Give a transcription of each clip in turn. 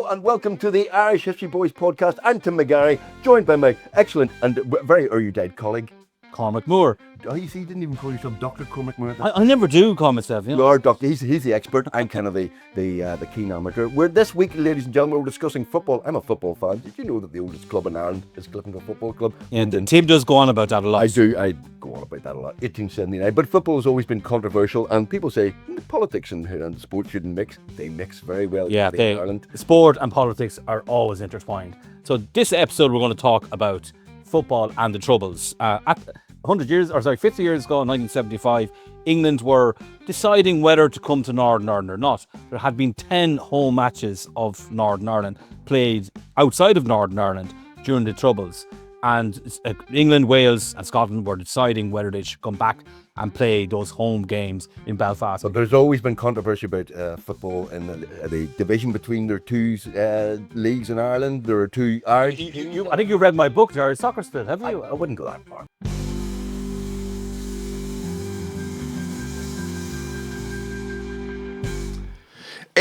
Hello and welcome to the Irish History Boys podcast. I'm Tim McGarry, joined by my excellent and very erudite colleague, Cormac Moore. Oh, you see, you didn't even call yourself Dr. Cormac Moore. I never do call myself, you know. You are Doctor. He's the expert. I'm kind of the keen amateur. This week, ladies and gentlemen, we're discussing football. I'm a football fan. Did you know that the oldest club in Ireland is Cliftonville Football Club? Yeah, the team does go on about that a lot. I do. I go on about that a lot. 1879. But football has always been controversial, and people say politics and sport shouldn't mix. They mix very well. Yeah, in Ireland. Sport and politics are always intertwined. So this episode, we're going to talk about football and the Troubles. 50 years ago, in 1975, England were deciding whether to come to Northern Ireland or not. There had been 10 home matches of Northern Ireland played outside of Northern Ireland during the Troubles. And England, Wales and Scotland were deciding whether they should come back and play those home games in Belfast. But there's always been controversy about football and the division between their two leagues in Ireland. There are two Irish. I think you read my book, The Irish Soccer Split, have you? I wouldn't go that far.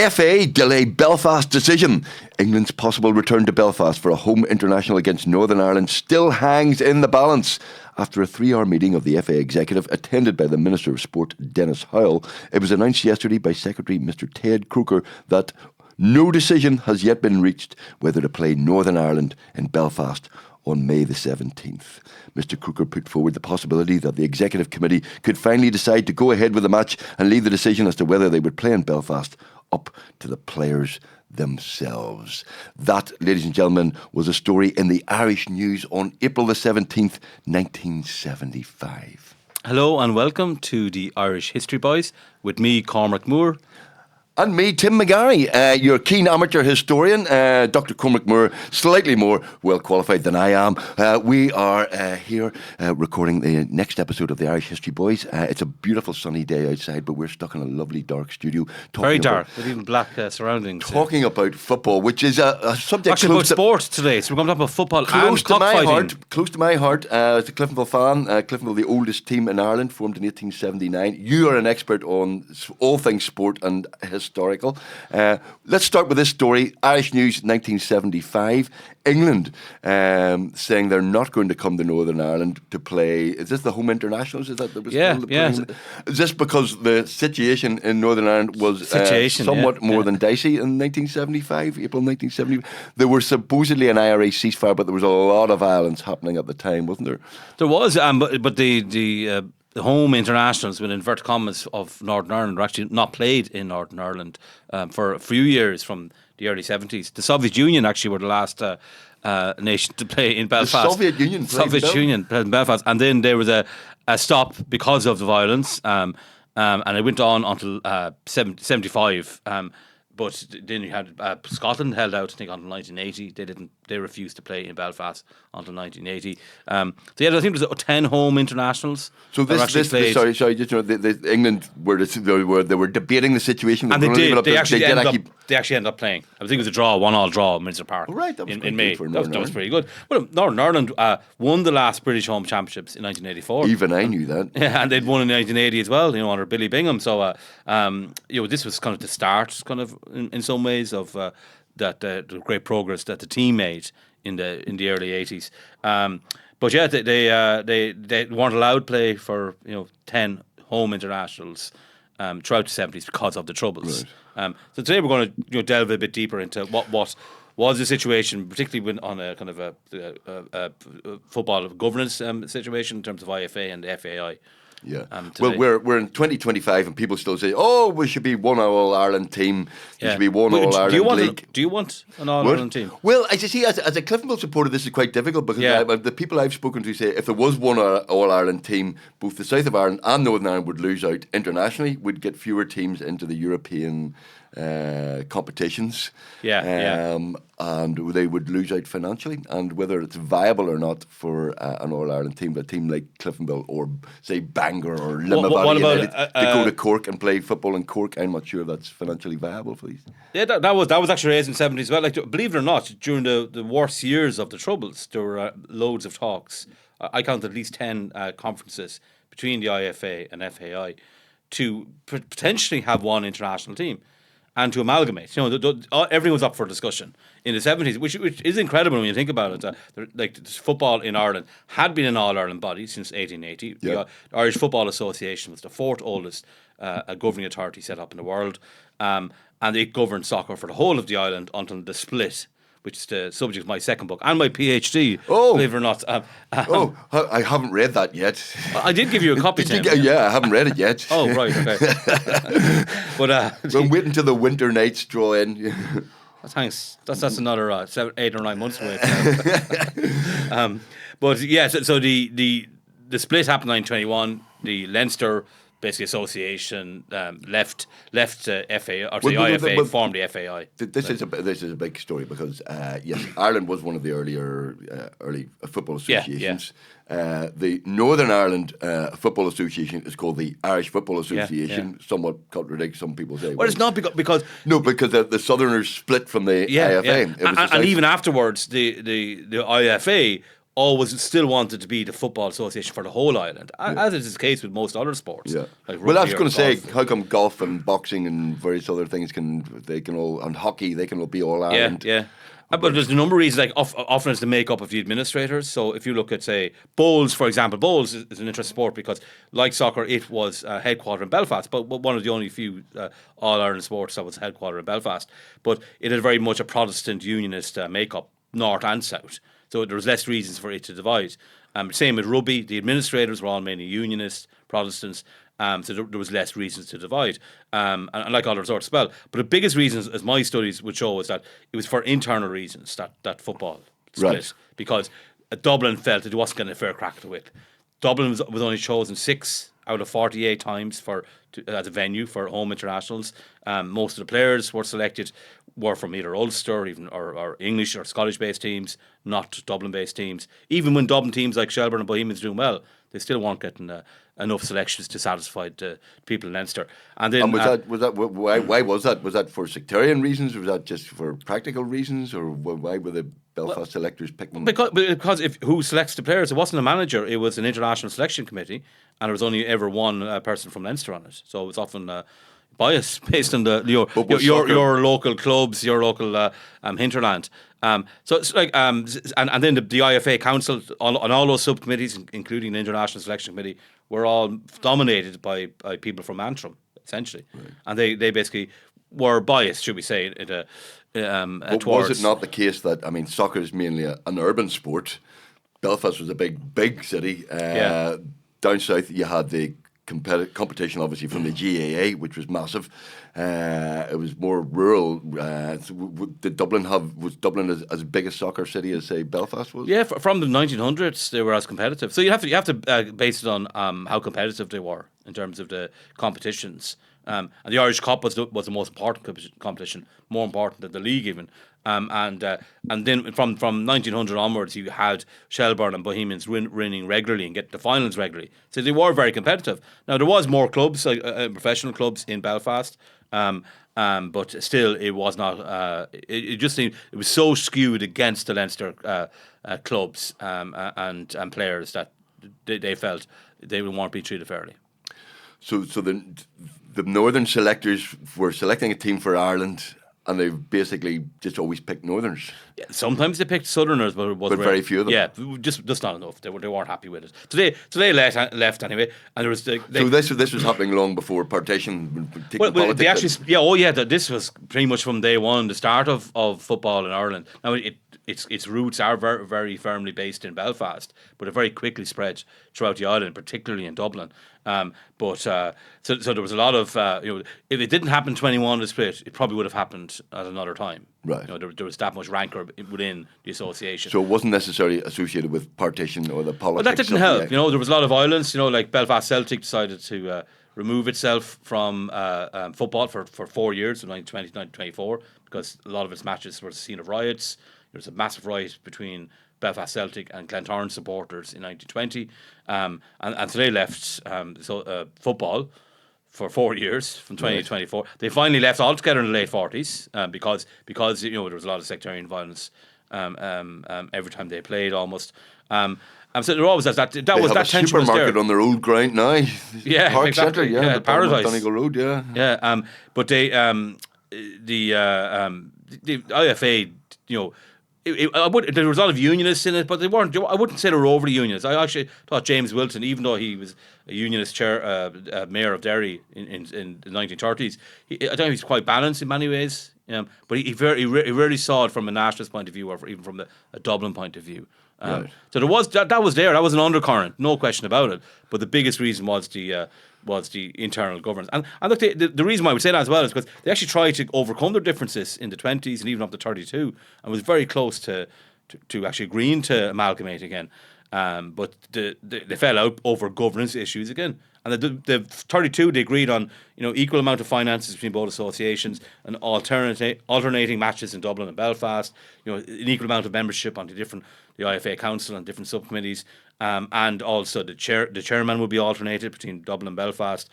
FA delay Belfast decision. England's possible return to Belfast for a home international against Northern Ireland still hangs in the balance. After a 3-hour meeting of the FA executive attended by the Minister of Sport, Dennis Howell, it was announced yesterday by Secretary Mr Ted Croker that no decision has yet been reached whether to play Northern Ireland in Belfast on May the 17th. Mr Croker put forward the possibility that the Executive Committee could finally decide to go ahead with the match and leave the decision as to whether they would play in Belfast up to the players themselves. That, ladies and gentlemen, was a story in the Irish News on April the 17th, 1975. Hello and welcome to the Irish History Boys with me, Cormac Moore. And me, Tim McGarry, your keen amateur historian. Dr. Cormac Moore, slightly more well qualified than I am. We are here recording the next episode of the Irish History Boys. It's a beautiful sunny day outside, but we're stuck in a lovely dark studio. Very dark, with even black surroundings. Talking about football, which is a subject actually about sports today. So we're going to talk about football close and cockfighting. Close to my heart. As a Cliftonville fan, Cliftonville, the oldest team in Ireland, formed in 1879. You are an expert on all things sport and historical. Let's start with this story. Irish News 1975. England saying they're not going to come to Northern Ireland to play. Is this the home internationals? Is that Is this because the situation in Northern Ireland was somewhat more than dicey in 1975, April 1975? There was supposedly an IRA ceasefire, but there was a lot of violence happening at the time, wasn't there? There was, but the home internationals, with inverted commas, of Northern Ireland were actually not played in Northern Ireland for a few years from the early 70s. The Soviet Union actually were the last nation to play in Belfast. The Soviet Union played in Belfast. And then there was a stop because of the violence, and it went on until 75. But then you had Scotland held out, I think, until 1980. They refused to play in Belfast until 1980. I think there was 10 home internationals. So sorry, just England they were debating the situation, and they actually ended up playing. I think it was a draw, 1-1 draw at Minster Park. Right, that was in May. That was pretty good. Well, Northern Ireland won the last British home championships in 1984. Even I knew that. Yeah, and they'd won in 1980 as well, under Billy Bingham. So, this was kind of the start, kind of in some ways, of the great progress that the team made in the early 80s. But yeah, they weren't allowed play for 10 home internationals throughout the 70s because of the Troubles. Right. So today we're going to delve a bit deeper into what was the situation, particularly on a kind of a football governance situation in terms of IFA and FAI. Yeah. Well, we're in 2025 and people still say, we should be one All-Ireland team. There should be one All-Ireland league. Do you want an All-Ireland team? Well, as you see, as a Cliftonville supporter, this is quite difficult because the people I've spoken to say if there was one All-Ireland team, both the South of Ireland and Northern Ireland would lose out internationally, would get fewer teams into the European competitions. And they would lose out financially, and whether it's viable or not for an All-Ireland team, a team like Cliftonville or say Bangor or Limavady United to go to Cork and play football in Cork, I'm not sure that's financially viable for these. Yeah, that was actually raised in the 70s as well. Like, believe it or not, during the worst years of the Troubles, there were loads of talks. I counted at least 10 conferences between the IFA and FAI to potentially have one international team. and to amalgamate. Everything was up for discussion in the 70s, which is incredible when you think about it. Football in Ireland had been an All-Ireland body since 1880. Yeah. The Irish Football Association was the fourth oldest governing authority set up in the world, and it governed soccer for the whole of the island until the split, which is the subject of my second book and my PhD, believe it or not. I haven't read that yet. I did give you a copy, Tim. Yeah, I haven't read it yet. Oh, right, okay. But I'm waiting till the winter nights draw in. Thanks. That's another 8 or 9 months away. But yeah, so the split happened in 1921. The Leinster basically association left FA, or the IFA formed the FAI. This is a big story because yes, Ireland was one of the early football associations. The Northern Ireland Football Association is called the Irish Football Association. Somewhat contradicts some people say. Well, it's not because the Southerners split from the IFA. Yeah. And even afterwards, the IFA always still wanted to be the football association for the whole island, as is the case with most other sports. Yeah. Like Well, I was rugby going to or say, golf. how come golf and boxing and various other things and hockey, they can all be all Ireland? Yeah. But there's a number of reasons, like often it's the makeup of the administrators. So if you look at, say, bowls, for example, bowls is an interesting sport because, like soccer, it was headquartered in Belfast, but one of the only few All-Ireland sports that was headquartered in Belfast. But it had very much a Protestant unionist makeup, north and south. So there was less reasons for it to divide. Same with rugby. The administrators were all mainly unionists, Protestants. So there was less reasons to divide, and like other sorts as well. But the biggest reasons, as my studies would show, is that it was for internal reasons that football split. Right. Because Dublin felt it wasn't getting a fair crack at the whip. Dublin was only chosen 6 out of 48 times as a venue for home internationals. Most of the players were selected were from either Ulster or English or Scottish-based teams, not Dublin-based teams. Even when Dublin teams like Shelbourne and Bohemians doing well, they still weren't getting enough selections to satisfy the people in Leinster. And then, why was that? Was that for sectarian reasons, or was that just for practical reasons, or why were the Belfast selectors picking? Because who selects the players? It wasn't a manager; it was an international selection committee, and there was only ever one person from Leinster on it. So it's often bias based on your local clubs, your local hinterland. So it's like, and then the IFA Council, all those subcommittees, including the International Selection Committee, were all dominated by people from Antrim, essentially, and they basically were biased, should we say, But towards. was it not the case that, I mean, soccer is mainly an urban sport? Belfast was a big city. Down south, you had the competition, obviously, from the GAA, which was massive. It was more rural. Was Dublin as big a soccer city as, say, Belfast was? Yeah, from the 1900s, they were as competitive. So you have to base it on how competitive they were in terms of the competitions. And the Irish Cup was the most important competition, more important than the league even. And then from 1900 onwards, you had Shelbourne and Bohemians winning regularly and get the finals regularly. So they were very competitive. Now there was more clubs, like professional clubs in Belfast, but still it was not. It just seemed it was so skewed against the Leinster clubs and players that they felt they weren't being treated fairly. So the northern selectors were selecting a team for Ireland, and they basically just always picked Northerners. Yeah, sometimes they picked Southerners, but it was very few of them. Yeah, just not enough. They weren't happy with it. So they left anyway, and there was. So this was happening long before partition. They actually, this was pretty much from day one, the start of football in Ireland. Now its roots are very, very firmly based in Belfast, but it very quickly spread throughout the island, particularly in Dublin. So there was a lot of if it didn't happen 21 the split, it probably would have happened at another time. Right. There was that much rancor within the association. So it wasn't necessarily associated with partition or the politics. But that didn't help. There was a lot of violence. Like Belfast Celtic decided to remove itself from football for 4 years, from 1920 to 1924, because a lot of its matches were the scene of riots. There was a massive riot between Belfast Celtic and Glentoran supporters in 1920, and so they left football for 4 years, from 20 to 24. They finally left altogether in the late 40s because there was a lot of sectarian violence every time they played almost. So there always has that. That they was have that a tension was there. supermarket on their old ground now. Yeah, Park exactly. Centre, The Paradise. Donegal Road, Yeah, but they the IFA, there was a lot of unionists in it, but they weren't. I wouldn't say they were overly unionist. I actually thought James Wilton, even though he was a unionist mayor of Derry in the 1930s, I think he was quite balanced in many ways. But he rarely saw it from a nationalist point of view, or even from a Dublin point of view. Right. So there was that was there. That was an undercurrent, no question about it. But the biggest reason was the internal governance. And look, the reason why we say that as well is because they actually tried to overcome their differences in the 20s and even up to 32, and was very close to actually agreeing to amalgamate again. But they fell out over governance issues again. And the 32, they agreed on equal amount of finances between both associations, and alternating matches in Dublin and Belfast. An equal amount of membership on the IFA council and different subcommittees, and also the chairman would be alternated between Dublin and Belfast.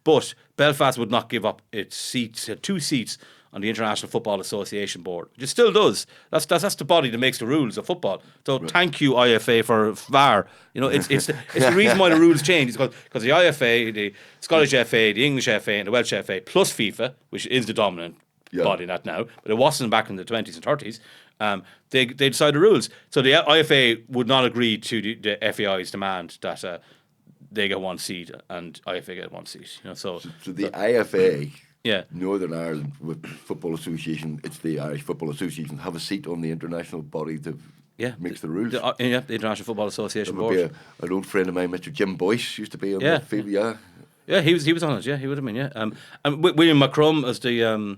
But Belfast would not give up its seats, 2 seats on the International Football Association board, which it still does. That's the body that makes the rules of football. So Thank you, IFA, for VAR. It's the reason why the rules change. It's because the IFA, the Scottish FA, the English FA, and the Welsh FA, plus FIFA, which is the dominant body in that now, but it wasn't back in the 20s and 30s. They decide the rules. So the IFA would not agree to the FAI's demand that they get 1 seat and IFA get 1 seat. So the IFA. Yeah. Northern Ireland with Football Association, it's the Irish Football Association, have a seat on the international body that makes the rules. The International Football Association That would board. be an old friend of mine, Mr. Jim Boyce, used to be on the FIFA. Yeah, he was on it. Yeah, he would have been. Yeah, and William Macrum as the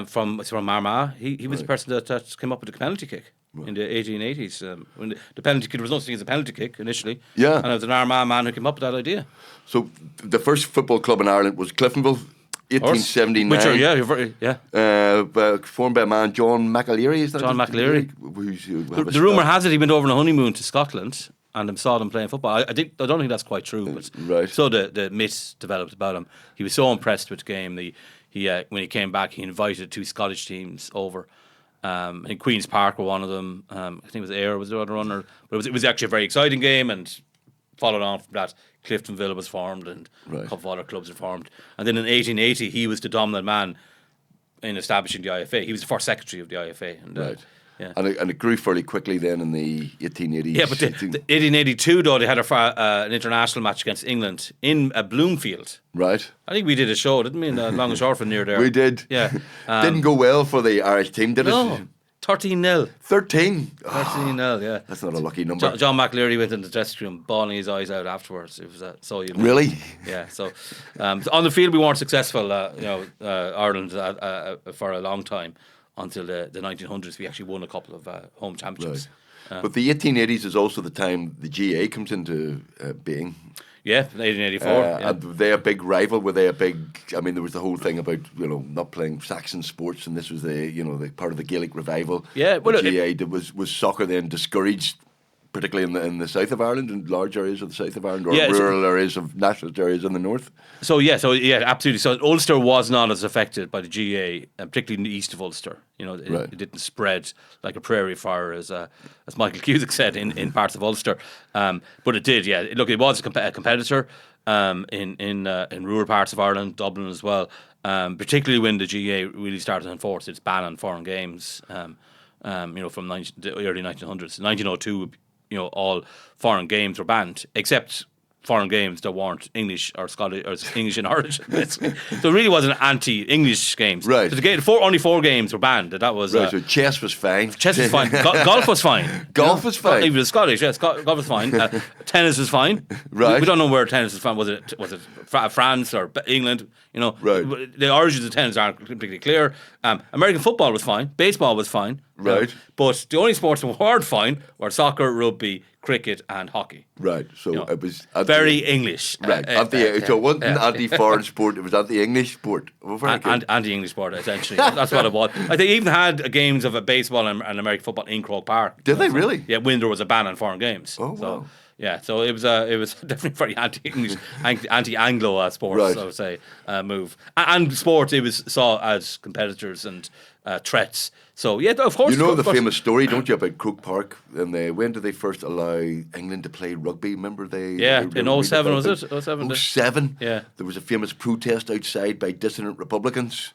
from Armagh. He was the person that came up with the penalty kick. Right. In the 1880s, when the penalty kick, there was no such thing as a penalty kick initially. Yeah, and it was an Armagh man who came up with that idea. So the first football club in Ireland was Cliftonville. 1879. Formed by a man, John McAleary. Is that John McAleary? The rumour has it he went over on a honeymoon to Scotland and saw them playing football. I don't think that's quite true, but so the myths developed about him. He was so impressed with the game. When he came back, he invited 2 Scottish teams over. I think Queen's Park were one of them. I think it was Ayr was the other runner. But it was actually a very exciting game, and followed on from that, Cliftonville was formed and a couple of other clubs were formed. And then in 1880, he was the dominant man in establishing the IFA. He was the first secretary of the IFA. And, and it grew fairly quickly then in the 1880s. Yeah, but the 1882, though, they had an international match against England in Bloomfield. Right. I think we did a show, didn't we, in the Longish Orphan near there? We did. Yeah. Didn't go well for the Irish team, did it? No. 13-0. 13? 13-0, yeah. That's not a lucky number. John McAleary went in the dressing room bawling his eyes out afterwards. It was Really? Yeah. So on the field we weren't successful, Ireland for a long time until the 1900s. We actually won a couple of home championships. Right. But the 1880s is also the time the GAA comes into being. Yeah, 1884. And they a big rival? Were they a big? I mean, there was the whole thing about not playing Saxon sports, and this was the part of the Gaelic revival. Yeah, well, the GAA was soccer then discouraged, particularly in the south of Ireland, in large areas of the south of Ireland, or rural areas of nationalist areas in the north. So absolutely. So Ulster was not as affected by the GAA, particularly in the east of Ulster. It didn't spread like a prairie fire, as Michael Cusick said, in parts of Ulster. But it did. Yeah, look, it was a competitor in rural parts of Ireland, Dublin as well. Particularly when the GAA really started to enforce its ban on foreign games. From the early 1900s, 1902. All foreign games were banned, except foreign games that weren't English or Scottish or English in origin. So it really wasn't anti-English games. Right. So only 4 games were banned. That was right. So chess was fine. Chess was fine. Golf was fine. Golf was fine. Even the Scottish, yes. Golf was fine. Tennis was fine. Right. We don't know where tennis was from. Was it France or England? Right. The origins of tennis aren't completely clear. American football was fine. Baseball was fine. Right. But the only sports that weren't fine were soccer, rugby, cricket, and hockey. Right. So it was very English. Right. So it wasn't anti-foreign sport. It was anti-English sport. Anti-English sport, essentially. That's what it was. I think they even had games of baseball and American football in Croke Park. Did they really? Yeah, when there was a ban on foreign games. Oh, so, wow. Yeah, so it was definitely very anti-English, anti-Anglo sports, right. I would say, move. And sport, it was saw as competitors and threats. So yeah, of course. The famous story, don't you, about Croke Park? And when did they first allow England to play rugby? Remember in 07 was it? 07. 07. Yeah. There was a famous protest outside by dissident Republicans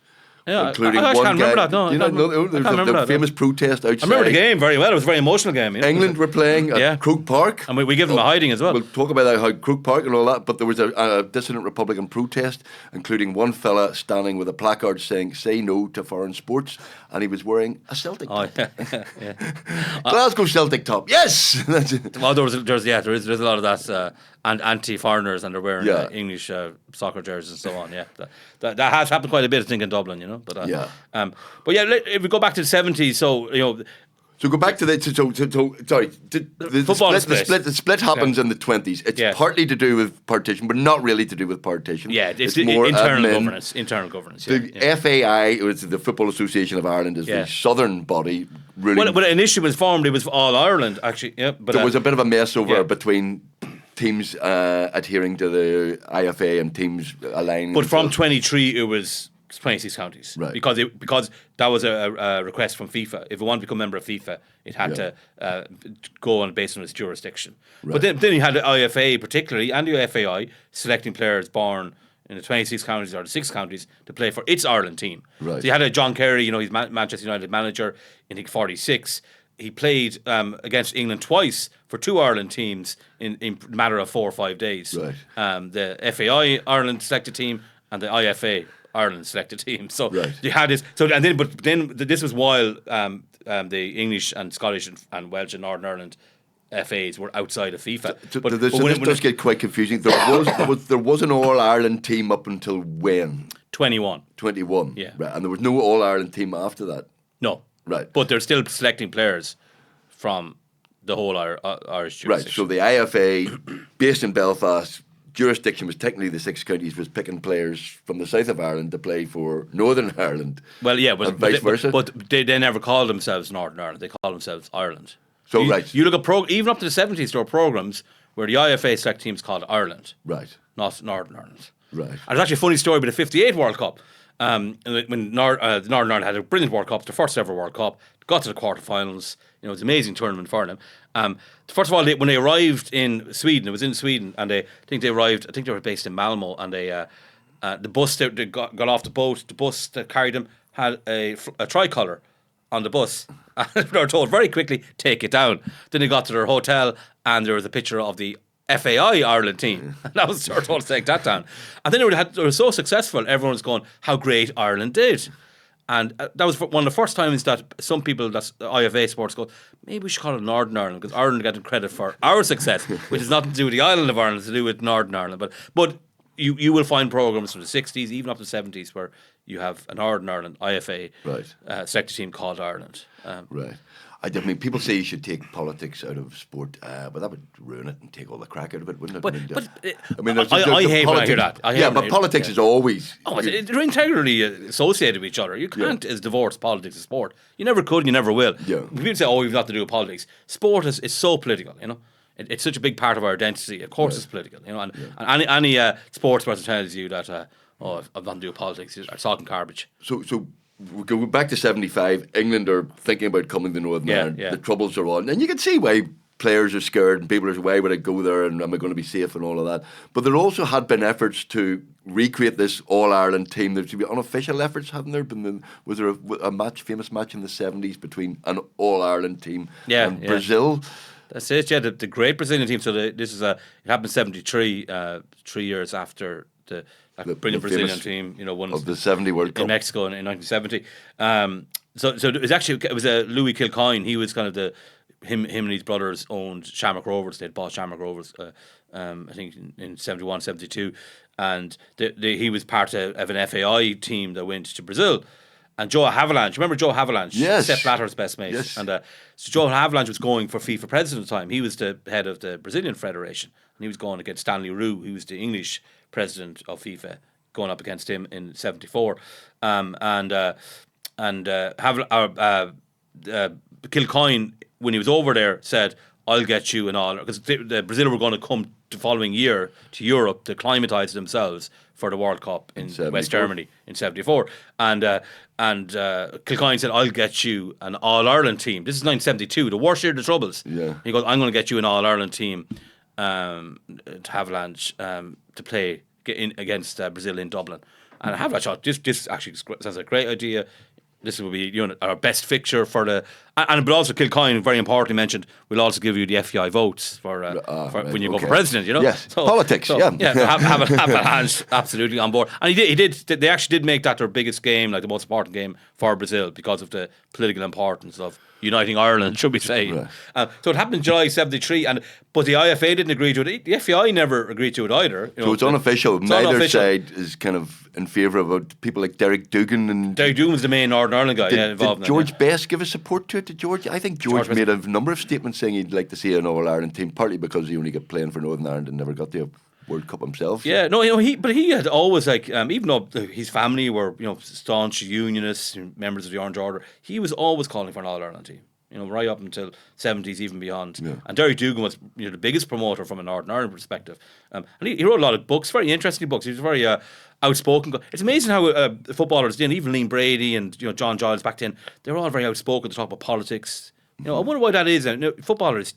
Yeah, including I one can't guy. remember that. No, you know, I can't there was remember the that, famous protest outside. I remember the game very well. It was a very emotional game. You know? England were playing at Croke Park. And we give them a hiding as well. We'll talk about how Croke Park and all that, but there was a dissident Republican protest, including one fella standing with a placard saying, "Say no to foreign sports," and he was wearing a Celtic top. Yeah. Glasgow Celtic top, yes! Well, there's a lot of that and anti-foreigners, and they're wearing English soccer jerseys and so on. Yeah, that has happened quite a bit, I think, in Dublin. You know, but if we go back to the 70s, so you know. So go back to the the split happens in the 20s. It's partly to do with partition, but not really to do with partition. Yeah, it's more internal admin. governance. Internal governance. The FAI, which is the Football Association of Ireland, is the southern body ruling. Well, when initially was formed, it was All Ireland actually. Yeah, but there was a bit of a mess over between teams adhering to the IFA and teams aligning. But from 23, it was 26 counties, right? Because that was a request from FIFA. If it wanted to become a member of FIFA, it had to go on based on its jurisdiction. Right. But then you had the IFA particularly and the FAI selecting players born in the 26 counties or the 6 counties to play for its Ireland team. Right. So you had a John Kerry, you know, he's Manchester United manager in 46. He played against England twice for 2 Ireland teams in a matter of 4 or 5 days. Right. The FAI Ireland selected team and the IFA Ireland selected team. So you had this. So but then this was while the English and Scottish and Welsh and Northern Ireland FAs were outside of FIFA. But this does get quite confusing. There was an All Ireland team up until when? 21. 21. Yeah. Right. And there was no All Ireland team after that. No. Right. But they're still selecting players from the whole Irish jurisdiction. Right. So the IFA, based in Belfast, jurisdiction was technically the 6 counties, was picking players from the south of Ireland to play for Northern Ireland. Well, yeah, and vice versa. But they never called themselves Northern Ireland. They called themselves Ireland. So you look at even up to the 70s, there were programs where the IFA select teams called Ireland, right, not Northern Ireland. Right. And there's actually a funny story about the '58 World Cup. When Northern Ireland had a brilliant World Cup, their first ever World Cup, got to the quarterfinals. You know, it was an amazing tournament for them. First of all, when they arrived in Sweden, it was in Sweden, and I think they were based in Malmo, and the bus they got off the boat. The bus that carried them had a tricolour on the bus. And they were told very quickly, take it down. Then they got to their hotel, and there was a picture of the FAI Ireland team. And that was sort of told to take that down. And then they were so successful, everyone was going, how great Ireland did. And that was one of the first times that some people, that's IFA sports, go, maybe we should call it Northern Ireland, because Ireland getting credit for our success, which has nothing to do with the island of Ireland, it's to do with Northern Ireland. But you will find programs from the 60s, even up to the 70s, where you have a Northern Ireland IFA selected team called Ireland. Right. I mean, people say you should take politics out of sport, but that would ruin it and take all the crack out of it, wouldn't it? I hate when I hear that. But politics is always... they're integrally associated with each other. You can't divorce politics and sport. You never could, you never will. Yeah. People say, we've nothing to do with politics. Sport is so political, you know. It's such a big part of our identity. Of course it's political, you know. And any sports person tells you that, I've nothing to do with politics, they're talking garbage. So we go back to 75. England are thinking about coming to Northern Ireland. The troubles are on. And you can see why players are scared and people are saying, why would I go there and am I going to be safe and all of that. But there also had been efforts to recreate this All-Ireland team. There should be unofficial efforts, haven't there been? Was there a famous match in the 70s between an All-Ireland team and Brazil? That's it, yeah, the great Brazilian team. So it happened in 73, 3 years after the brilliant Brazilian team, you know, won of the 70 World Cup in Mexico in 1970. So it was Louis Kilcoyne. He was kind of him and his brothers owned Shamrock Rovers. They'd bought Shamrock Rovers, I think in 71, 72, and he was part of an FAI team that went to Brazil. And Joe Haviland, remember Joe Haviland? Yes. Sepp Blatter's best mate. Yes. And so Joe Haviland was going for FIFA president at the time. He was the head of the Brazilian Federation. And he was going against Stanley Roux, who was the English president of FIFA, going up against him in 74. Kilcoyne, when he was over there, said, I'll get you an all, because the Brazil were going to come the following year to Europe to climatise themselves for the World Cup in West Germany in 74. And Kilcoyne said, I'll get you an All-Ireland team. This is 1972, the worst year of the Troubles. Yeah. He goes, I'm going to get you an All-Ireland team to Haviland to play against Brazil in Dublin. And I thought, this actually sounds like a great idea. This will be our best fixture for the, but also Kilcoyne very importantly mentioned we'll also give you the FEI votes for when you go for president. Yes, politics. Yeah, have a hand absolutely on board. And he did. They actually did make that their biggest game, like the most important game for Brazil because of the political importance of uniting Ireland, should we say? Right. So it happened in July '73, but the IFA didn't agree to it. The FEI never agreed to it either. So it's unofficial. Neither side is kind of in favour of it. People like Derek Dugan and Derek Dugan was the main Northern Ireland guy involved. Did George Best give his support to it? Did George? I think George made a number of statements saying he'd like to see an All Ireland team, partly because he only got playing for Northern Ireland and never got the World Cup himself. Yeah, no, he had always even though his family were staunch unionists, members of the Orange Order, he was always calling for an All Ireland team. Right up until 70s, even beyond. Yeah. And Derry Dugan was the biggest promoter from a Northern Ireland perspective. And he wrote a lot of books, very interesting books. He was very outspoken. It's amazing how footballers did, even Liam Brady and John Giles back then, they were all very outspoken to talk about politics. I wonder why that is. Footballers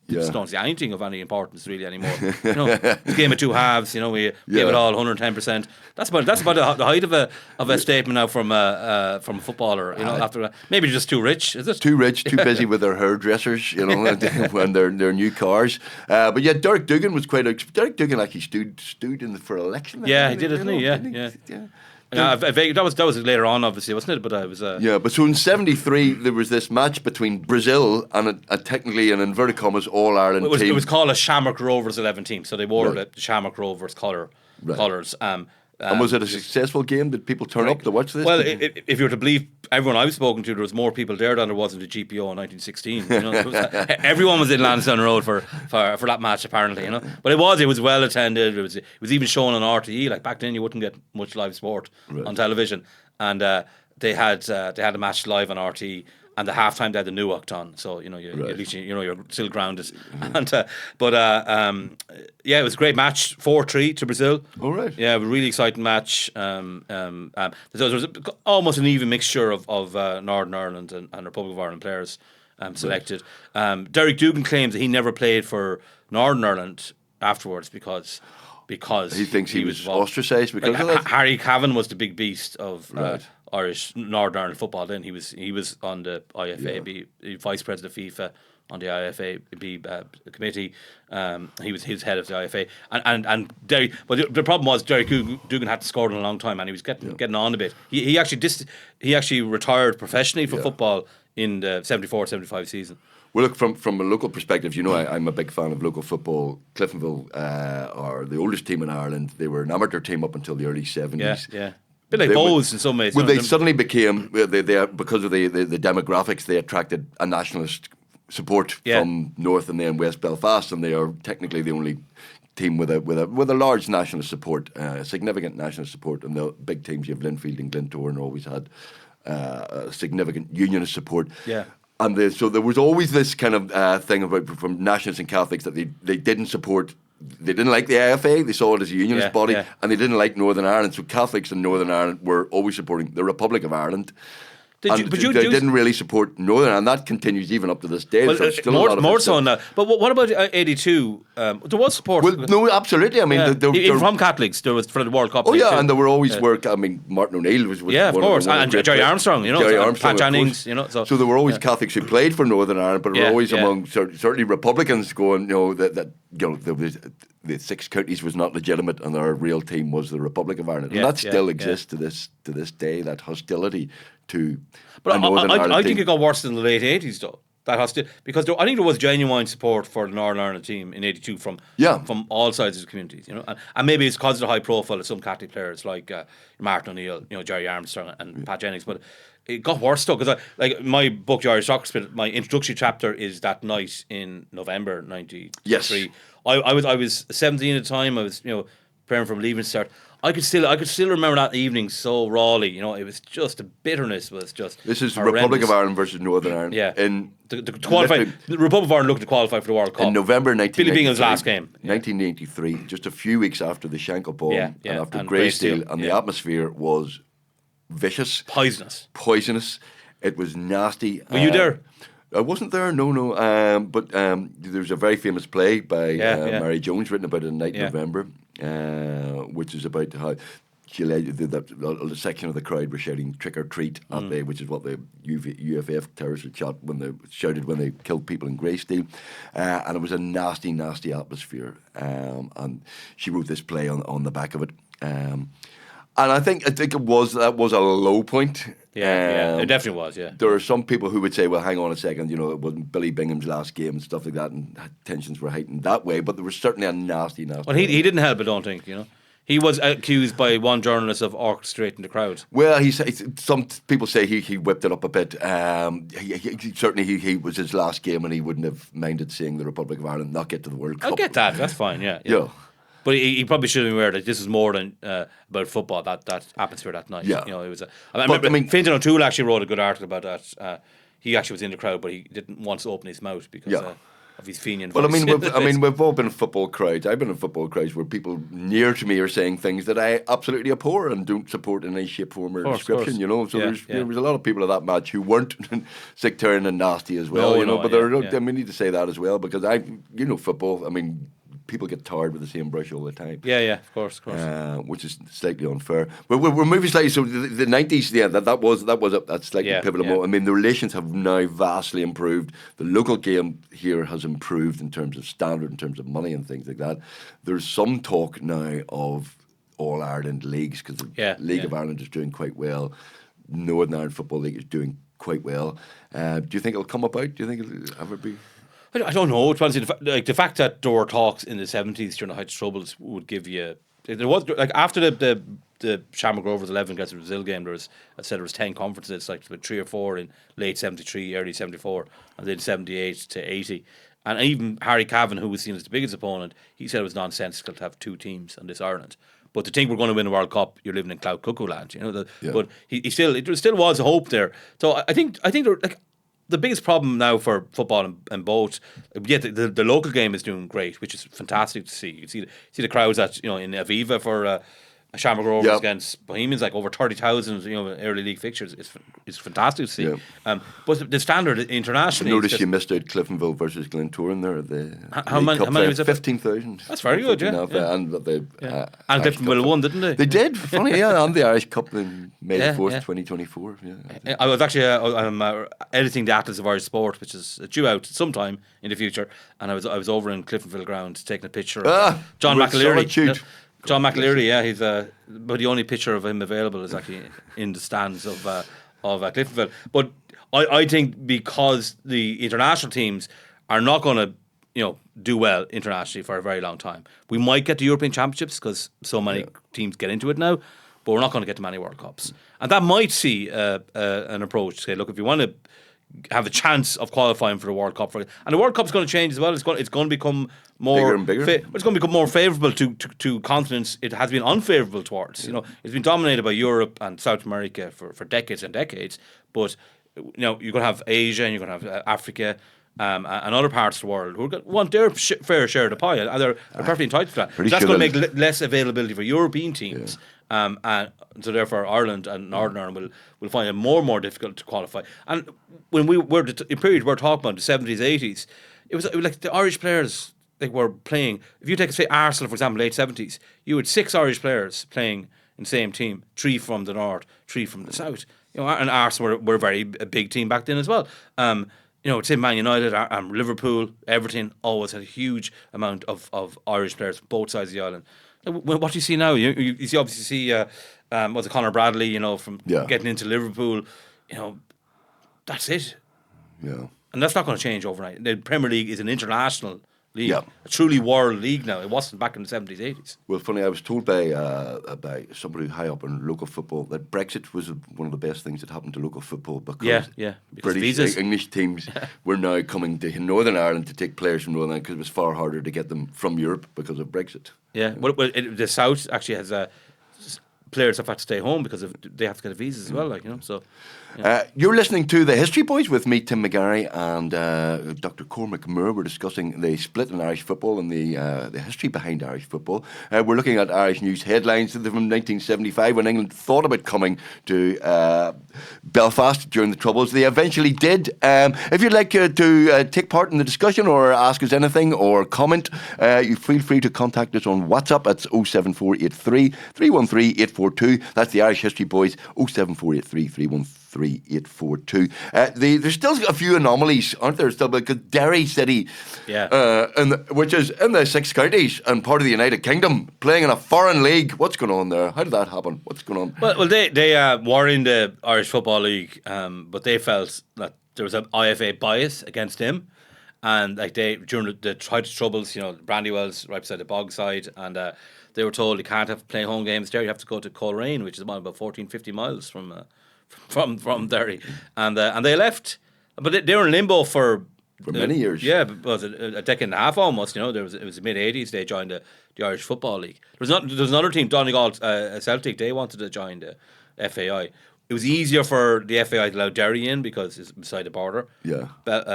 just don't see anything of any importance really anymore. The game of two halves. We gave it all 110%. That's about the height of a statement now from a footballer. After maybe just too rich. Is it too rich? Too busy with their hairdressers. And their new cars. But yeah, Derek Dugan was Derek Dugan actually stood in for election. Yeah, he did, didn't he? Yeah. That was later on, obviously, wasn't it? But I was. But so in '73 there was this match between Brazil and a technically an inverted commas All Ireland team. It was called a Shamrock Rovers 11 team, so they wore the Shamrock Rovers colours. And was it a successful game? Did people turn up to watch this? Well, if you were to believe everyone I've spoken to, there was more people there than there was in the GPO in 1916. Everyone was in Lansdowne Road for that match, apparently. But it was well attended. It was even shown on RTE. Like back then, you wouldn't get much live sport on television, and they had a match live on RTE. And the halftime they had the Newark on, so at least you're still grounded. And it was a great match, 4-3 to Brazil. All right. Yeah, a really exciting match. There was almost an even mixture of Northern Ireland and Republic of Ireland players selected. Right. Derek Dugan claims that he never played for Northern Ireland afterwards because he thinks he was ostracised because of that. Harry Cavan was the big beast of Irish Northern Ireland football. Then he was on the IFAB, vice president of FIFA on the IFAB committee. He was head of the IFA, and Derry. But the problem was Derry Dugan had to score in a long time, and he was getting on a bit. He actually retired professionally from football in the 74-75 season. Well, look, from a local perspective, I'm a big fan of local football. Cliftonville are the oldest team in Ireland. They were an amateur team up until the early 70s. Yeah. A bit like Bows in some ways. Well, they suddenly became, they because of the demographics, they attracted a nationalist support from North and then West Belfast, and they are technically the only team with a large nationalist support, significant nationalist support. And the big teams, you have Linfield and Glentoran, always had significant unionist support. Yeah. And so there was always this kind of thing from nationalists and Catholics that they didn't support. They didn't like the IFA. They saw it as a unionist body, and they didn't like Northern Ireland. So Catholics in Northern Ireland were always supporting the Republic of Ireland. They didn't really support Northern Ireland. That continues even up to this day. Well, so more so on that. But what about '82? There was support. Well, no, absolutely. I mean, even from Catholics, there was for the World Cup. Oh yeah, and there were always I mean, Martin O'Neill was of course, and Jerry Armstrong, Pat Jennings, So there were always Catholics who played for Northern Ireland, but there were always among certainly Republicans going, the six counties was not legitimate, and our real team was the Republic of Ireland, and that still exists to this day. That hostility to. But I think it got worse in the late '80s, though. That because I think there was genuine support for the Northern Ireland team in '82 from all sides of the communities, and maybe it's because of the high profile of some Catholic players like Martin O'Neill, Jerry Armstrong, and Pat Jennings, but. It got worse though, because my book, The Irish Soccer Spirit, my introductory chapter is that night in November '93. Yes. I was 17 at the time. I was preparing for Leaving Cert. I could still remember that evening so rawly. It was just the bitterness was just. This is horrendous. Republic of Ireland versus Northern Ireland. Yeah. The Republic of Ireland looked to qualify for the World Cup in November 1993. Billy Bingham's last game. 1983, just a few weeks after the Shankill bomb and after Greystale, and the atmosphere was vicious, poisonous. It was nasty. Were you there? I wasn't there. No. But there's a very famous play by Mary Jones written about it in Night November, which is about how the section of the crowd were shouting "trick or treat" at me, which is what the UFF terrorists had shouted when they killed people in Greysteel, and it was a nasty, nasty atmosphere. And she wrote this play on the back of it, and I think that was a low point. Yeah, it definitely was. Yeah, there are some people who would say, "Well, hang on a second, it wasn't Billy Bingham's last game and stuff like that, and tensions were heightened that way." But there was certainly a nasty. Well, he didn't help, I don't think. He was accused by one journalist of orchestrating the crowd. Well, some people say he whipped it up a bit. Certainly he was his last game, and he wouldn't have minded seeing the Republic of Ireland not get to the World Cup. I get that. That's fine. Yeah. Yeah. But he probably should have been aware that this was more than about football. That atmosphere that night. Yeah. It was. I mean, Fintan O'Toole actually wrote a good article about that. He actually was in the crowd, but he didn't want to open his mouth because of his Fenian voice. Well, we've all been in football crowds. I've been in football crowds where people near to me are saying things that I absolutely abhor and don't support in any shape, form, or description. So there was a lot of people at that match who weren't sectarian and nasty as well. We need to say that as well, because football. People get tarred with the same brush all the time. Yeah, of course. Which is slightly unfair. But we're moving slightly. So the 90s, that was a slightly pivotal moment. The relations have now vastly improved. The local game here has improved in terms of standard, in terms of money and things like that. There's some talk now of All Ireland leagues, because the League of Ireland is doing quite well. Northern Ireland Football League is doing quite well. Do you think it'll come about? Do you think it'll ever be? I don't know. The fact that there were talks in the 70s during the height of troubles would give you. There was after the Shamrock Rovers 11 against the Brazil game. There was 10 conferences, like 3 or 4 in late 73, early 74, and then 78 to 80. And even Harry Cavan, who was seen as the biggest opponent, he said it was nonsensical to have 2 teams on this Ireland. But to think we're going to win a World Cup, you're living in Cloud Cuckoo land, But there still was a hope there. So I think there, the biggest problem now for football and both, the local game is doing great, which is fantastic to see. You see the crowds in Aviva for Shamrock Rovers against Bohemians, like over 30,000. Early league fixtures. It's fantastic to see. Yeah. But the standard internationally. I noticed you missed out Cliftonville versus Glentoran there. How many was it? 15,000. That's very good. Yeah. And Cliftonville won, didn't they? They did. Funny, yeah. And the Irish Cup in May 4th, 2024. Yeah. I was actually I'm editing the Atlas of Irish Sport, which is due out sometime in the future, and I was over in Cliftonville ground taking a picture of John McAleary. John McAleary, he's but the only picture of him available is actually in the stands of Cliftonville. But I think because the international teams are not going to do well internationally for a very long time, we might get the European Championships because so many teams get into it now, but we're not going to get to many World Cups, and that might see an approach to say, look, if you want to have a chance of qualifying for the World Cup, and the World Cup's going to change as well. It's going to become more bigger. It's going to become more favourable to continents it has been unfavourable towards. It's been dominated by Europe and South America for decades and decades. But you're going to have Asia and you're going to have Africa and other parts of the world who want their fair share of the pie, and they're perfectly entitled to that. So that's going to make less availability for European teams. And so therefore Ireland and Northern Ireland will find it more and more difficult to qualify. And when we were the period we're talking about, the 70s, 80s, it was like the Irish players were playing. If you take, say, Arsenal, for example, late 70s, you had 6 Irish players playing in the same team, 3 from the north, 3 from the south. And Arsenal were a big team back then as well. Say Man United, Liverpool, Everton always had a huge amount of Irish players from both sides of the island. What do you see now? You obviously see Conor Bradley, from getting into Liverpool. That's it. Yeah. And that's not going to change overnight. The Premier League is an international league, a truly world league now. It wasn't back in the 70s, 80s. Well, funny, I was told by somebody high up in local football that Brexit was one of the best things that happened to local football because British visas. English teams were now coming to Northern Ireland to take players from Northern Ireland because it was far harder to get them from Europe because of Brexit. Yeah, the South actually has players have had to stay home because they have to get a visa as well. So. Yeah. You're listening to The History Boys with me, Tim McGarry, and Dr. Cormac Moore. We're discussing the split in Irish football and the history behind Irish football. We're looking at Irish news headlines from 1975 when England thought about coming to Belfast during the Troubles. They eventually did. If you'd like to take part in the discussion or ask us anything or comment, you feel free to contact us on WhatsApp. It's 07483 313 848. 313 That's the Irish History Boys, 07483 313 842. There's still a few anomalies, aren't there? Still, because Derry City, which is in the Six Counties and part of the United Kingdom, playing in a foreign league. What's going on there? How did that happen? What's going on? Well, they were in the Irish Football League, but they felt that there was an IFA bias against him. And like during the troubles, Brandywell's right beside the bog side, and they were told you can't have play home games there. You have to go to Coleraine, which is about 14-15 miles from Derry, and they left. But they were in limbo for many years. Yeah, it was a decade and a half almost. It was the mid '80s. They joined the Irish Football League. There was another team, Donegal Celtic. They wanted to join the FAI. It was easier for the FAI to allow Derry in because it's beside the border. Yeah. But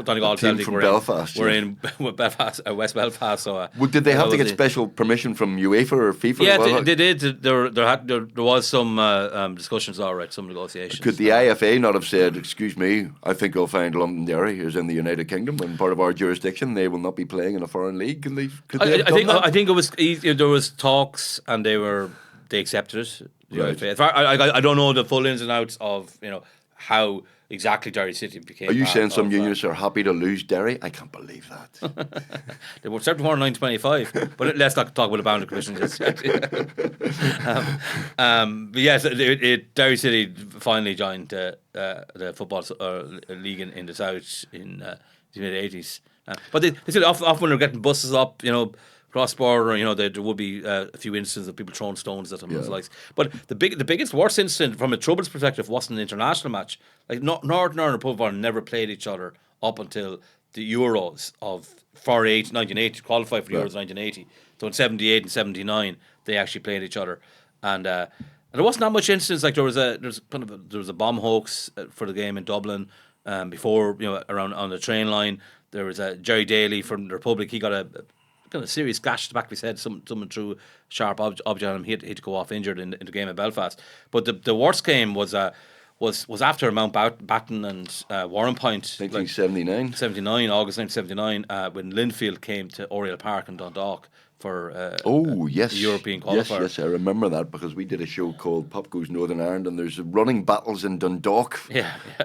Donegal Celtic from Belfast. We're in Belfast, West Belfast. So did they have to get special permission from UEFA or FIFA? Yeah, they did. There was some discussions, all right, some negotiations. Could the IFA not have said, "Excuse me, I think you'll find Londonderry is in the United Kingdom and part of our jurisdiction. They will not be playing in a foreign league." I think it was easy. There was talks, and they accepted it. Right. I don't know the full ins and outs of how exactly Derry City became. Are you saying some unionists are happy to lose Derry? I can't believe that. They were certainly more than 925, but let's not talk about the boundary commission just yet. But yes, Derry City finally joined the football league in the south in the mid '80s. But they said often when they're getting buses up, cross border, there would be a few instances of people throwing stones at them and the likes. But the biggest worst incident from a troubles perspective wasn't an international match. Like Northern Ireland and Republic of Ireland never played each other up until the Euros of 1980, qualified for the Euros 1980. So in 78 and 79 they actually played each other, and there wasn't that much instance. Like there was a bomb hoax for the game in Dublin before, around on the train line. There was Jerry Daly from the Republic. He got a kind of serious gash to the back of his head. Someone threw a sharp object on him. He had to go off injured in the game in Belfast. But the worst game was after Mountbatten and Warrenpoint. 1979. 79, August 1979, when Linfield came to Oriel Park in Dundalk for yes, European qualifier. Yes, I remember that because we did a show called Pop Goes Northern Ireland, and there's running battles in Dundalk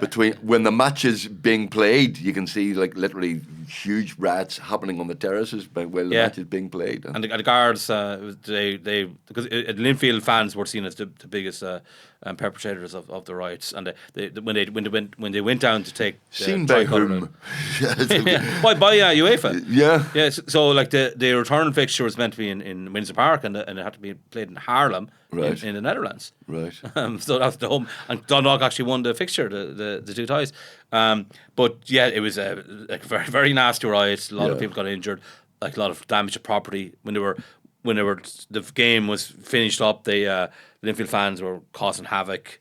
between when the match is being played. You can see like literally huge riots happening on the terraces while the match is being played. And the guards, because Linfield fans were seen as the biggest perpetrators of the riots, and when they went down to take seen by whom? by UEFA. Yeah. So like the return fixture was meant to be in Windsor Park, and it had to be played in Haarlem, in the Netherlands. Right. So that was the home, and Dundalk actually won the fixture, the two ties. But yeah, it was a very, very nasty riot. A lot of people got injured, like a lot of damage to property. When the game was finished up, the Linfield fans were causing havoc,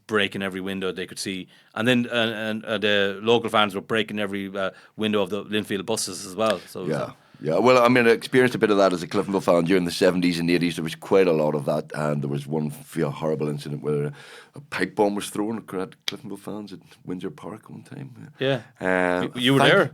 breaking every window they could see, and then the local fans were breaking every window of the Linfield buses as well. So yeah. Well, I mean, I experienced a bit of that as a Cliftonville fan during the 70s and 80s. There was quite a lot of that, and there was one horrible incident where a pipe bomb was thrown at Cliftonville fans at Windsor Park one time. Yeah. You were there?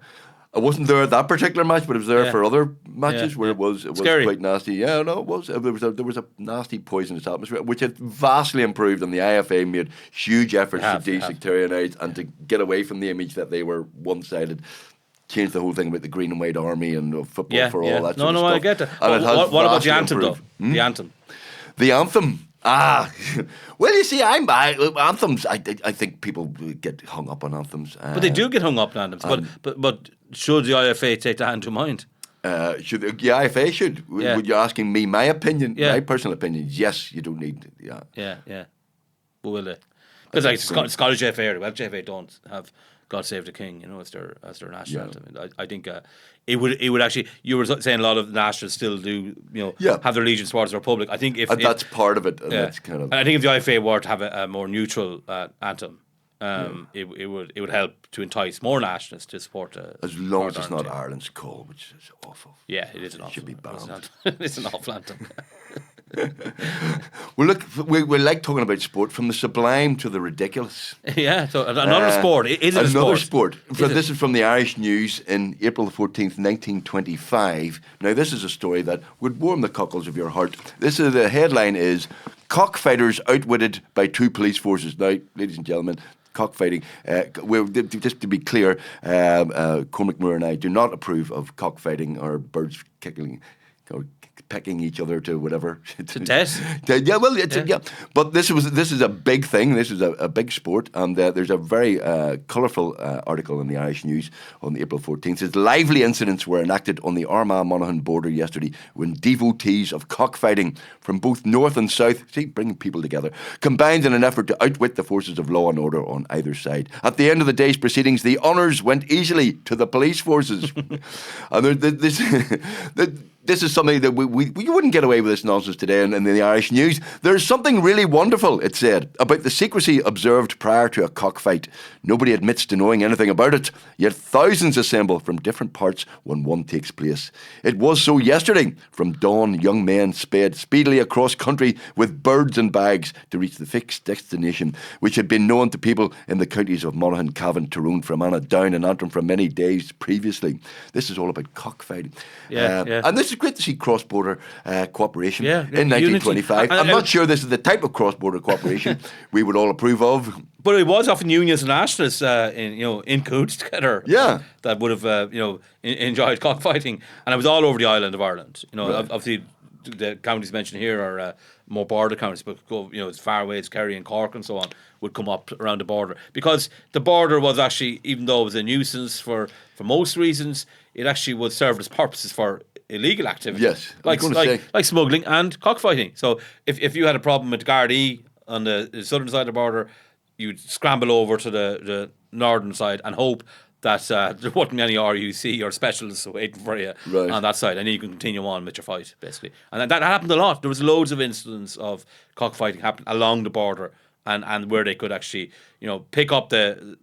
I wasn't there at that particular match, but I was there for other matches where it was scary. Quite nasty. Yeah, no, it was. There was a nasty poisonous atmosphere, which had vastly improved, and the IFA made huge efforts to desectarianize and to get away from the image that they were one-sided. Changed the whole thing about the green and white army and football for all that sort of stuff. I get that. What about the anthem, though? The anthem. The anthem. Well, you see, anthems. I think people get hung up on anthems. But they do get hung up on anthems. But should the IFA take that into mind? Should the IFA should? Yeah. Would you asking me my opinion? My personal opinion? Yes, you don't need. Yeah. But will they? Because like Scottish FA or Welsh FA don't have God Save the King, as their national anthem. I think it would actually. You were saying a lot of nationals still do, have their allegiance towards the Republic. I think if that's part of it, and that's kind of. And I think if the IFA were to have a more neutral anthem, it would help to entice more nationals to support. As long as it's not Ireland's call, which is awful. Yeah, it is an awful. Should be banned. It's an awful anthem. Well, look, we like talking about sport, from the sublime to the ridiculous. Yeah, so another sport. Is it Another a sport? This is from the Irish News in April the 14th, 1925. Now, this is a story that would warm the cockles of your heart. The headline is, "Cockfighters outwitted by two police forces." Now, ladies and gentlemen, cockfighting. Just to be clear, Cormac Moore and I do not approve of cockfighting or birds kicking or pecking each other to whatever. To death. Yeah, well, yeah. But this is a big thing. This is a big sport, and there's a very colourful article in the Irish News on April 14th. It says, "Lively incidents were enacted on the Armagh-Monaghan border yesterday when devotees of cockfighting from both north and south," see, bringing people together, "combined in an effort to outwit the forces of law and order on either side. At the end of the day's proceedings, the honours went easily to the police forces." And this is something that we wouldn't get away with this nonsense today in the Irish News. "There's something really wonderful," it said, "about the secrecy observed prior to a cockfight. Nobody admits to knowing anything about it, yet thousands assemble from different parts when one takes place. It was so yesterday. From dawn, young men sped speedily across country with birds and bags to reach the fixed destination, which had been known to people in the counties of Monaghan, Cavan, Tyrone, Fermanagh, Down and Antrim for many days previously." This is all about cockfighting. And this is great to see cross-border cooperation in 1925. I'm not sure this is the type of cross-border cooperation we would all approve of. But it was often unions and nationalists in coots together. Yeah. That would have enjoyed cockfighting, and it was all over the island of Ireland. Obviously the counties mentioned here are more border counties, but go as far away as Kerry and Cork and so on would come up around the border, because the border was actually, even though it was a nuisance for most reasons, it actually would serve its purposes for illegal activity. Yes, like smuggling and cockfighting. So if you had a problem with Gardaí on the southern side of the border, you'd scramble over to the northern side and hope that there wasn't any RUC or specialists waiting for you on that side, and then you can continue on with your fight, basically. And that happened a lot. There was loads of incidents of cockfighting happening along the border, and where they could actually, pick up the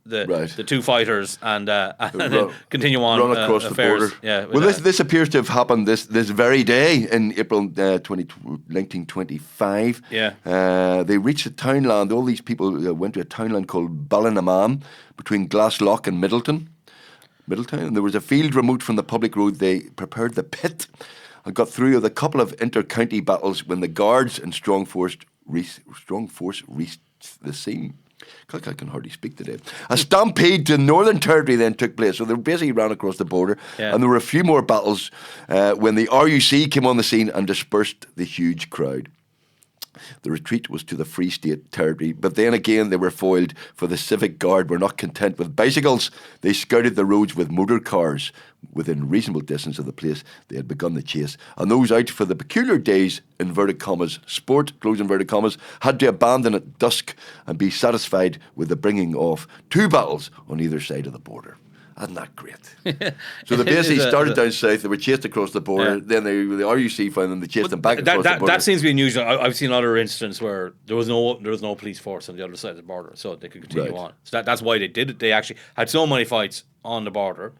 two fighters and then continue on, run across the border. Yeah. Well, this appears to have happened this very day in April 1925. Yeah. They reached a townland. All these people went to a townland called Ballinamam between Glaslock and Middleton, and there was a field remote from the public road. They prepared the pit and got through with a couple of inter-county battles when the guards and strong force reached the scene. I can hardly speak today. A stampede to Northern Territory then took place. So they basically ran across the border, and there were a few more battles when the RUC came on the scene and dispersed the huge crowd. The retreat was to the Free State territory, but then again they were foiled, for the Civic Guard were not content with bicycles. They scouted the roads with motor cars. Within reasonable distance of the place, they had begun the chase, and those out for the peculiar day's, inverted commas, sport, close inverted commas, had to abandon at dusk and be satisfied with the bringing off two battles on either side of the border. Isn't that great? So they basically started down south, they were chased across the border, then the RUC found them, they chased them back across the border. That seems to be unusual. I've seen other incidents where there was no police force on the other side of the border, so they could continue on. So that's why they did it. They actually had so many fights on the border,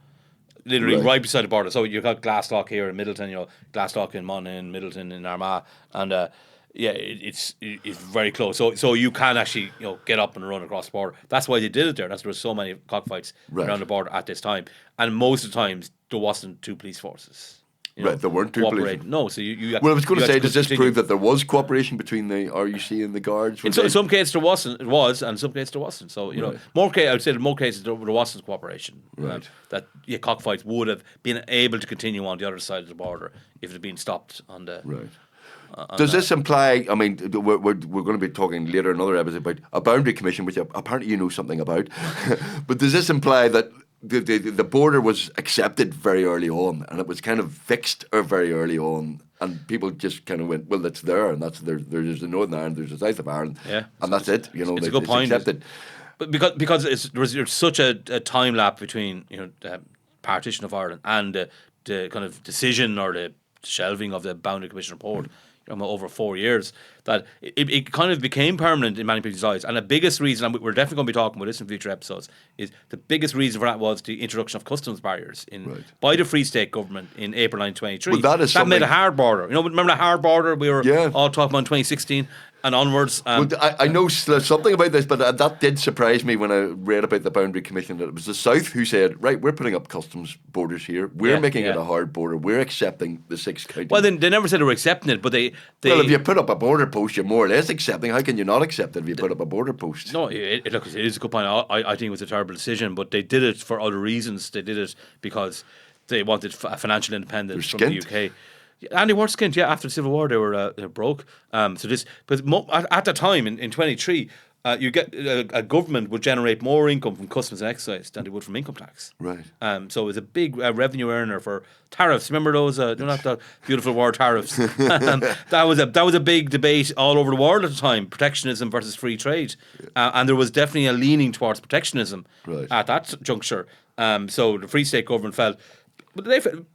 literally right beside the border. So you've got Glaslock here in Middleton, Glaslock in Monaghan, Middleton in Armagh, and it's very close. So you can actually get up and run across the border. That's why they did it there. There was so many cockfights around the border at this time, and most of the times there wasn't two police forces. There weren't two police. No, so you. Well, I was going to say, does this prove that there was cooperation between the RUC and the guards? In some cases there wasn't. It was, and some cases there wasn't. So more I would say in more cases there wasn't cooperation. Right. That cockfights would have been able to continue on the other side of the border if it had been stopped on the. Right. Does this imply, I mean, we're going to be talking later in another episode about a boundary commission, which apparently you know something about, but does this imply that the border was accepted very early on, and it was kind of fixed very early on, and people just kind of went, well, it's there, and that's there's the Northern Ireland, there's the South of Ireland, and that's it. It's a good point. Accepted. But because there's such a time lapse between the partition of Ireland and the kind of decision or the shelving of the boundary commission report over 4 years, that it kind of became permanent in many people's lives. And the biggest reason, and we're definitely going to be talking about this in future episodes, is the biggest reason for that was the introduction of customs barriers by the Free State government in April 1923. Well, that made a hard border. Remember the hard border we were all talking about in 2016? And onwards. Well, I know something about this, but that did surprise me when I read about the Boundary Commission, that it was the South who said, right, we're putting up customs borders here. We're making it a hard border. We're accepting the 6 counties. Well, they never said they were accepting it, but they well, if you put up a border post, you're more or less accepting. How can you not accept it if you put up a border post? No, look, it is a good point. I think it was a terrible decision, but they did it for other reasons. They did it because they wanted financial independence from the UK. And they were skint, after the Civil War, they were broke. But at the time, in 23, you get a government would generate more income from customs and excise than they would from income tax. Right. So it was a big revenue earner for tariffs. Remember those? Not the beautiful word tariffs. That was a big debate all over the world at the time: protectionism versus free trade, and there was definitely a leaning towards protectionism at that juncture. So the Free State government felt. But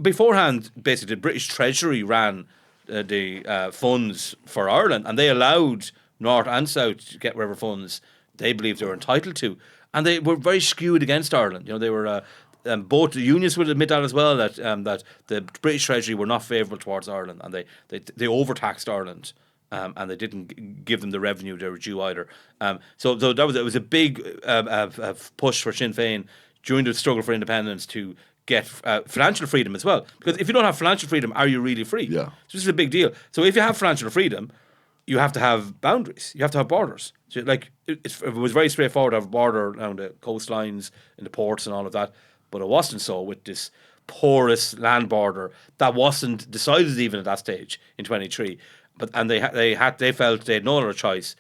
beforehand, basically, the British Treasury ran the funds for Ireland, and they allowed North and South to get whatever funds they believed they were entitled to, and they were very skewed against Ireland. They were both the unions would admit that as well, that the British Treasury were not favourable towards Ireland, and they overtaxed Ireland. And they didn't give them the revenue they were due either. So it was a big push for Sinn Féin during the struggle for independence to get financial freedom as well. Because if you don't have financial freedom, are you really free? Yeah. So this is a big deal. So if you have financial freedom, you have to have boundaries. You have to have borders. So it was very straightforward to have a border around the coastlines and the ports and all of that. But it wasn't so with this porous land border that wasn't decided even at that stage in 23. And they felt they had no other choice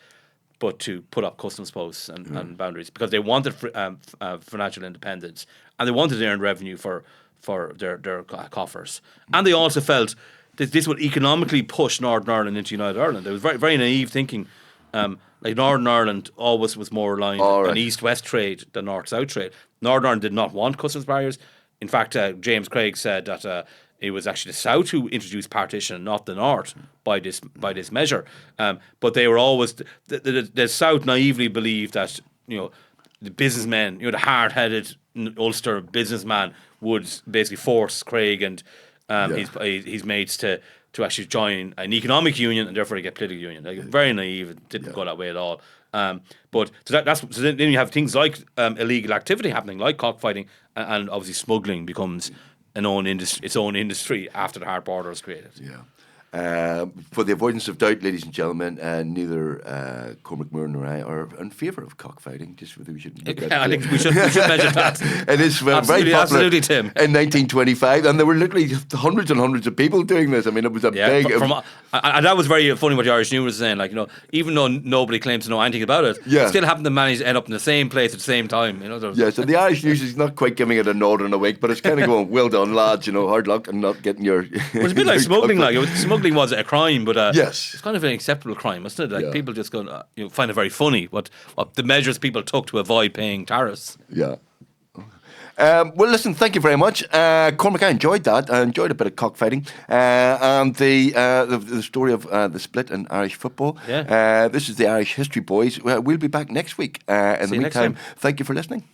but to put up customs posts and boundaries because they wanted financial independence and they wanted to earn revenue for their coffers. And they also felt that this would economically push Northern Ireland into United Ireland. There was very, very naive thinking. Like Northern Ireland always was more aligned on east-west trade than north-south trade. Northern Ireland did not want customs barriers. In fact, James Craig said that it was actually the South who introduced partition, not the North, by this measure. But they were always the South naively believed that the businessmen, the hard-headed Ulster businessman, would basically force Craig and his mates to actually join an economic union and therefore get political union. Very naive. It didn't go that way at all. But so then you have things like illegal activity happening, like cockfighting, and obviously smuggling becomes its own industry after the hard border is created. Yeah. For the avoidance of doubt, ladies and gentlemen, neither Cormac Moore nor I are in favour of cockfighting. Just whether we should. I think we should mention that. It is very popular absolutely, Tim. In 1925, and there were literally hundreds and hundreds of people doing this. I mean, it was a big. And that was very funny what the Irish News was saying. Like, even though nobody claims to know anything about it, it still happened to manage to end up in the same place at the same time. So the Irish News is not quite giving it a nod and a wink, but it's kind of going, "Well done, lads. Hard luck and not getting your." It's a bit like smuggling. Smuggling was a crime, but yes, it's kind of an acceptable crime, wasn't it? Like people just go, find it very funny what the measures people took to avoid paying tariffs. Yeah. Well, listen, thank you very much, Cormac. I enjoyed that. I enjoyed a bit of cockfighting and the story of the split in Irish football. Yeah. This is the Irish History Boys. We'll be back next week. In the meantime, thank you for listening.